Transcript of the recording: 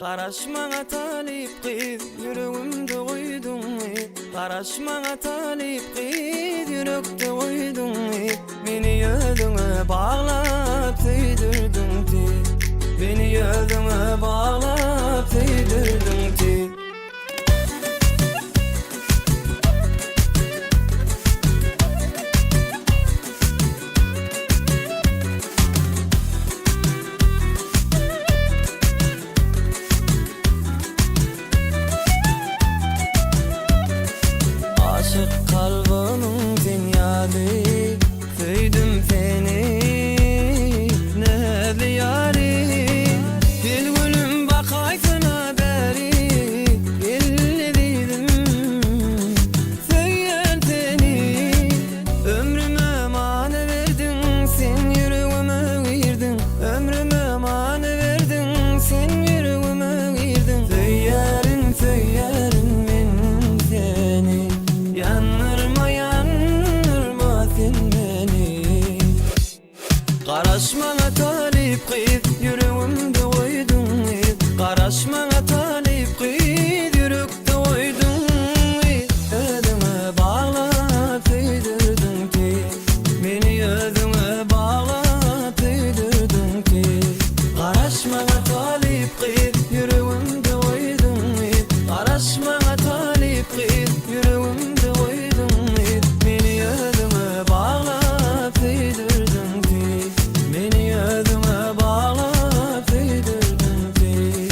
Qaraşmağa talip qiz, yüreğimde koydun Qaraşmağa talip qiz, yürekte koydun Beni özüne bağlap tüydürdün ti Beni özüne bağlap tüydürdün ti Aşık kalbinin dünyası Söydüm seni ne diyari Gel gülüm bakaysana beri Gel dedim Söyler seni Ömrüme mane verdin Sen yüreğime girdin Ömrüme mane verdin Sen yüreğime girdin Söylerim söylerim ben seni Yanırma yanırma sen beni Qaraşmağa talip qiz, yüreğimde koydun Qaraşmağa talip qiz, yürekte koydun Özüme bağlap tüydürdün ki Beni özüme bağlap tüydürdün ki Qaraşmağa talip qiz, yüreğimde koydun Qaraşmağa talip qiz, yüreğimde koydun Beni özüme bağlap tüydürdün ki Beni özüme bağlap tüydürdün ki